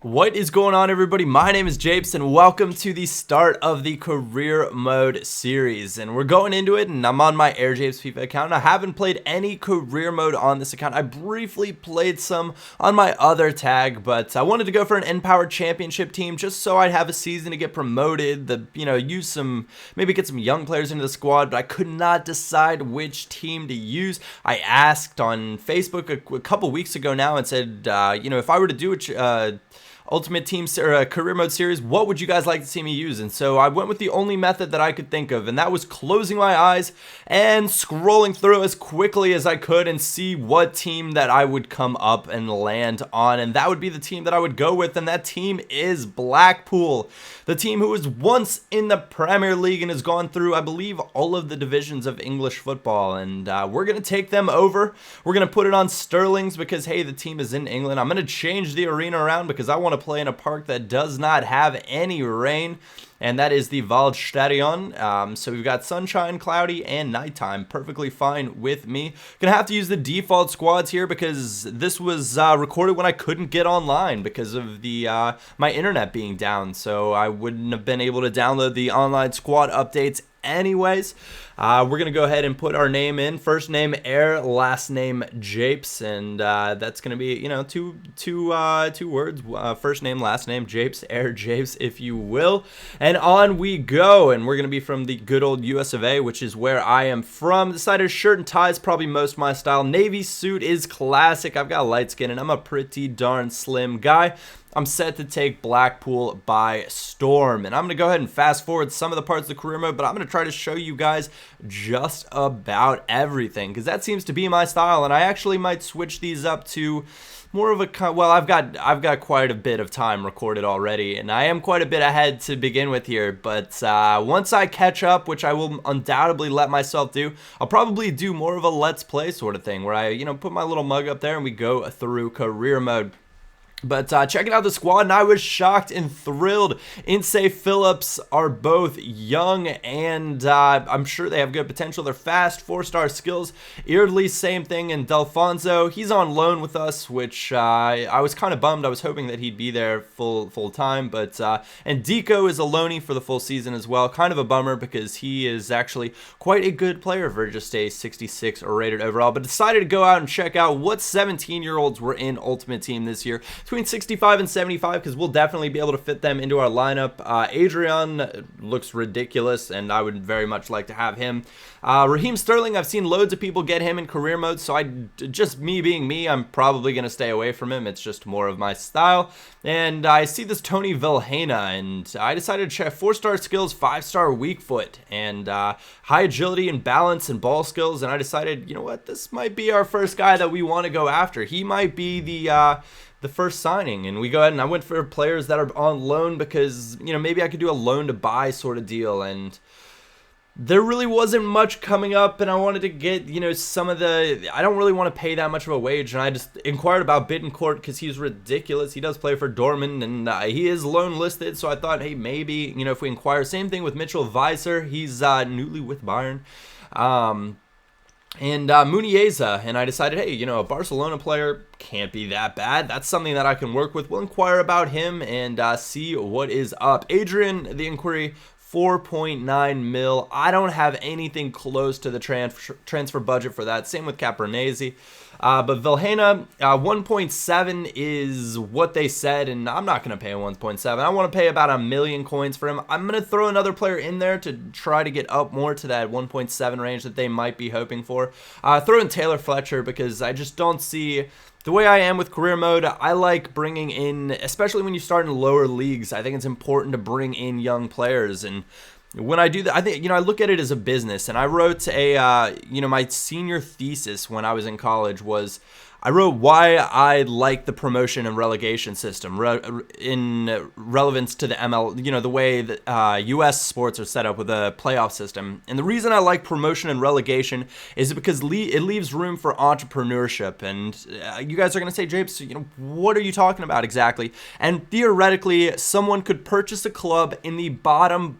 What is going on, everybody? My name is Japes, and welcome to the start of the career mode series. And we're going into it, and I'm on my Japes FIFA account. And I haven't played any career mode on this account. I briefly played some on my other tag, but I wanted to go for an N-Powered Championship team just so I'd have a season to get promoted. Use some, maybe get some young players into the squad, but I could not decide which team to use. I asked on Facebook a couple weeks ago now and said, if I were to do Ultimate Team or Career Mode series, what would you guys like to see me use? And so I went with the only method that I could think of, and that was closing my eyes and scrolling through as quickly as I could and see what team that I would come up and land on, and that would be the team that I would go with, and that team is Blackpool, the team who was once in the Premier League and has gone through, I believe, all of the divisions of English football, and we're going to take them over. We're going to put it on Sterling's because, hey, the team is in England. I'm going to change the arena around because I want to play in a park that does not have any rain, and that is the Waldstadion. So we've got sunshine, cloudy, and nighttime. Perfectly fine with me. Gonna have to use the default squads here because this was recorded when I couldn't get online because of the my internet being down, so I wouldn't have been able to download the online squad updates anyways. We're gonna go ahead and put our name in. First name Air, last name Japes, and that's gonna be two words. First name, last name, Japes, Air Japes, if you will. And on we go. And we're gonna be from the good old US of A, which is where I am from. Decided shirt and tie is probably most my style. Navy suit is classic. I've got light skin and I'm a pretty darn slim guy. I'm set to take Blackpool by storm, and I'm going to go ahead and fast forward some of the parts of the career mode, but I'm going to try to show you guys just about everything because that seems to be my style, and I actually might switch these up to more of a, well, I've got quite a bit of time recorded already, and I am quite a bit ahead to begin with here, but once I catch up, which I will undoubtedly let myself do, I'll probably do more of a let's play sort of thing where I, put my little mug up there and we go through career mode. But checking out the squad, and I was shocked and thrilled. Ince Phillips are both young, and I'm sure they have good potential. They're fast, 4-star skills. Eardley, same thing, and Delfonso, he's on loan with us, which I was kind of bummed. I was hoping that he'd be there full time, but and Deco is a loanee for the full season as well. Kind of a bummer because he is actually quite a good player for just a 66 rated overall. But decided to go out and check out what 17-year-olds were in Ultimate Team this year. Between 65 and 75, because we'll definitely be able to fit them into our lineup. Adrian looks ridiculous, and I would very much like to have him. Raheem Sterling, I've seen loads of people get him in career mode, so just me being me, I'm probably going to stay away from him. It's just more of my style. And I see this Tony Vilhena, and I decided to check 4-star skills, 5-star weak foot, and high agility and balance and ball skills, and I decided, you know what, this might be our first guy that we want to go after. He might be the first signing, and we go ahead and I went for players that are on loan because maybe I could do a loan to buy sort of deal, and there really wasn't much coming up, and I wanted to get some of the, I don't really want to pay that much of a wage, and I just inquired about Bittencourt because he's ridiculous. He does play for Dortmund, and he is loan listed, so I thought, hey, maybe if we inquire. Same thing with Mitchell Weiser, he's newly with Bayern. And Muniesa, and I decided, hey, a Barcelona player can't be that bad. That's something that I can work with. We'll inquire about him and see what is up. Adrian, the inquiry, 4.9 mil. I don't have anything close to the transfer budget for that. Same with Capronese. But Vilhena, 1.7 is what they said, and I'm not going to pay 1.7. I want to pay about 1 million coins for him. I'm going to throw another player in there to try to get up more to that 1.7 range that they might be hoping for. Throw in Taylor Fletcher because I just don't see... The way I am with career mode, I like bringing in, especially when you start in lower leagues, I think it's important to bring in young players. And when I do that, I think, I look at it as a business. And I wrote my senior thesis when I was in college was, I wrote why I like the promotion and relegation system in relevance to the ML, the way that U.S. sports are set up with a playoff system. And the reason I like promotion and relegation is because it leaves room for entrepreneurship. And you guys are going to say, Japes, what are you talking about exactly? And theoretically, someone could purchase a club in the bottom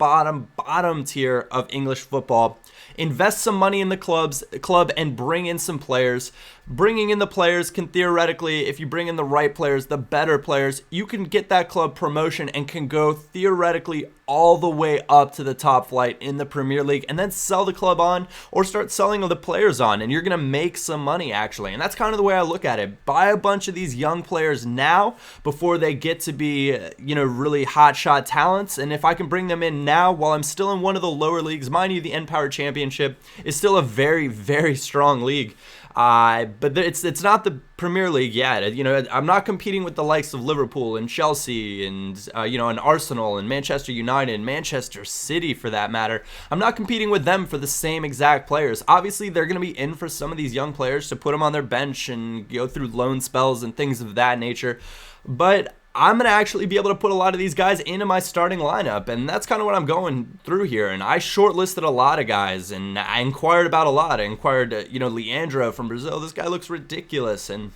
tier of English football, invest some money in the club and bring in some players, bringing in the players can theoretically, if you bring in the right players, the better players, you can get that club promotion and can go theoretically all the way up to the top flight in the Premier League and then sell the club on or start selling the players on, and you're going to make some money actually. And that's kind of the way I look at it. Buy a bunch of these young players now before they get to be, really hot shot talents, and if I can bring them in now while I'm still in one of the lower leagues, mind you, the N-Power Championship is still a very, very strong league. But it's not the Premier League yet. I'm not competing with the likes of Liverpool and Chelsea and and Arsenal and Manchester United and Manchester City for that matter. I'm not competing with them for the same exact players. Obviously, they're going to be in for some of these young players to put them on their bench and go through loan spells and things of that nature. But I'm going to actually be able to put a lot of these guys into my starting lineup, and that's kind of what I'm going through here. And I shortlisted a lot of guys, and I inquired about a lot. I inquired, Leandro from Brazil. This guy looks ridiculous, and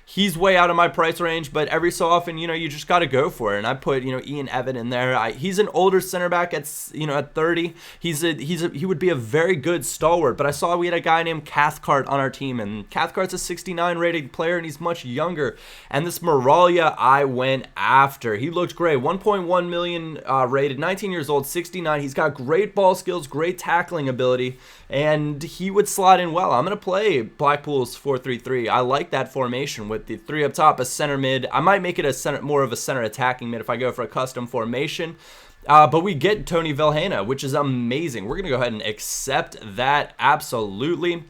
he's way out of my price range, but every so often, you just got to go for it. And I put, Ian Evan in there. He's an older center back at 30. He would be a very good stalwart. But I saw we had a guy named Cathcart on our team, and Cathcart's a 69 rated player, and he's much younger. And this Moralia I went after. He looked great. 1.1 million rated, 19 years old, 69. He's got great ball skills, great tackling ability, and he would slot in well. I'm going to play Blackpool's 4-3-3. I like that formation with the three up top, a center mid. I might make it more of a center attacking mid if I go for a custom formation. But we get Tony Vilhena, which is amazing. We're going to go ahead and accept that absolutely.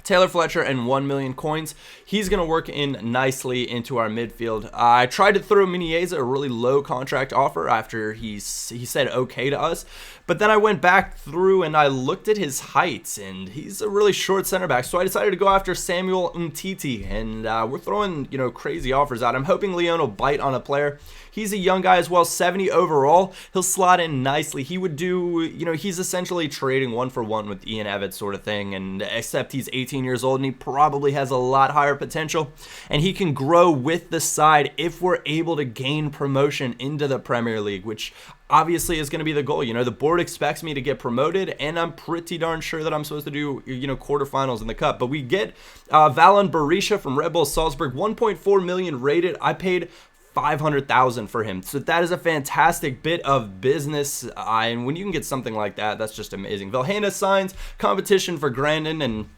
Taylor Fletcher and 1 million coins. He's going to work in nicely into our midfield. I tried to throw Muniesa a really low contract offer after he said okay to us. But then I went back through and I looked at his heights, and he's a really short center back. So I decided to go after Samuel Umtiti, and we're throwing, crazy offers out. I'm hoping Leon will bite on a player. He's a young guy as well, 70 overall. He'll slot in nicely. He would do, he's essentially trading 1-for-1 with Ian Evatt sort of thing, and except he's 18 years old and he probably has a lot higher potential, and he can grow with the side if we're able to gain promotion into the Premier League, which obviously is going to be the goal. The board expects me to get promoted, and I'm pretty darn sure that I'm supposed to do, quarterfinals in the cup. But we get Valon Berisha from Red Bull Salzburg, 1.4 million rated. I paid 500,000 for him, so that is a fantastic bit of business, and when you can get something like that, that's just amazing. Vilhena signs, competition for Grandin, and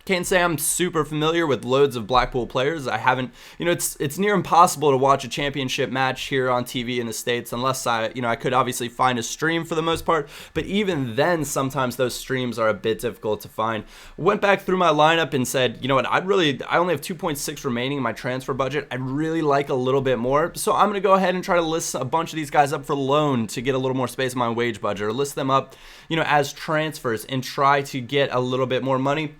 can't say I'm super familiar with loads of Blackpool players. I haven't, it's near impossible to watch a championship match here on TV in the States unless I could obviously find a stream for the most part. But even then, sometimes those streams are a bit difficult to find. Went back through my lineup and said, what, I only have 2.6 remaining in my transfer budget. I'd really like a little bit more. So I'm going to go ahead and try to list a bunch of these guys up for loan to get a little more space in my wage budget, or list them up, as transfers and try to get a little bit more money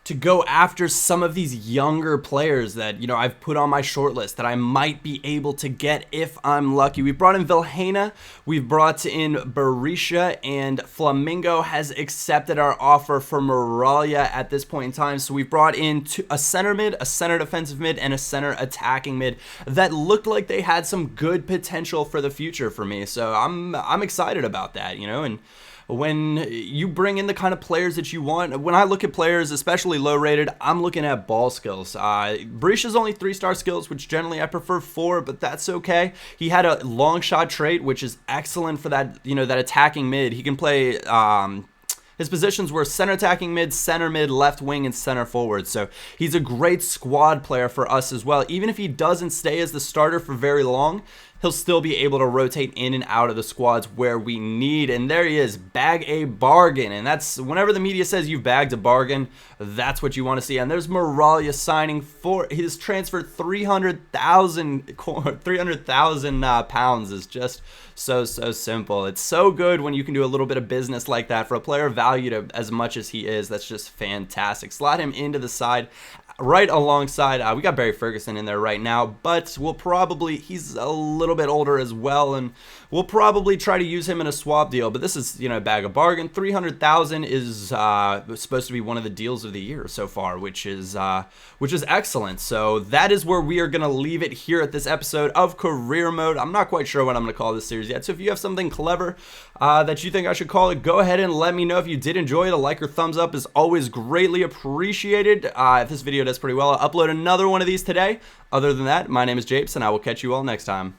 to go after some of these younger players that, I've put on my short list that I might be able to get if I'm lucky. We brought in Vilhena, we've brought in Berisha, and Flamingo has accepted our offer for Moralia at this point in time. So we've brought in a center mid, a center defensive mid, and a center attacking mid that looked like they had some good potential for the future for me. So I'm excited about that, and when you bring in the kind of players that you want, when I look at players, especially low rated, I'm looking at ball skills. Berisha's only 3-star skills, which generally I prefer 4, but that's okay. He had a long shot trait, which is excellent for that, that attacking mid. He can play, his positions were center attacking mid, center mid, left wing, and center forward. So he's a great squad player for us as well. Even if he doesn't stay as the starter for very long, he'll still be able to rotate in and out of the squads where we need. And there he is, bag a bargain. And that's, whenever the media says you've bagged a bargain, that's what you want to see. And there's Moralia signing for his transfer. 300,000 pounds is just so simple. It's so good when you can do a little bit of business like that for a player valued as much as he is. That's just fantastic. Slot him into the side right alongside, we got Barry Ferguson in there right now, but he's a little bit older as well, and we'll probably try to use him in a swap deal. But this is, a bag of bargain. 300,000 is supposed to be one of the deals of the year so far, which is excellent. So that is where we are going to leave it here at this episode of Career Mode. I'm not quite sure what I'm going to call this series yet, so if you have something clever that you think I should call it, go ahead and let me know. If you did enjoy it, a like or thumbs up is always greatly appreciated. If this video does pretty well. I'll upload another one of these today. Other than that, my name is Japes, and I will catch you all next time.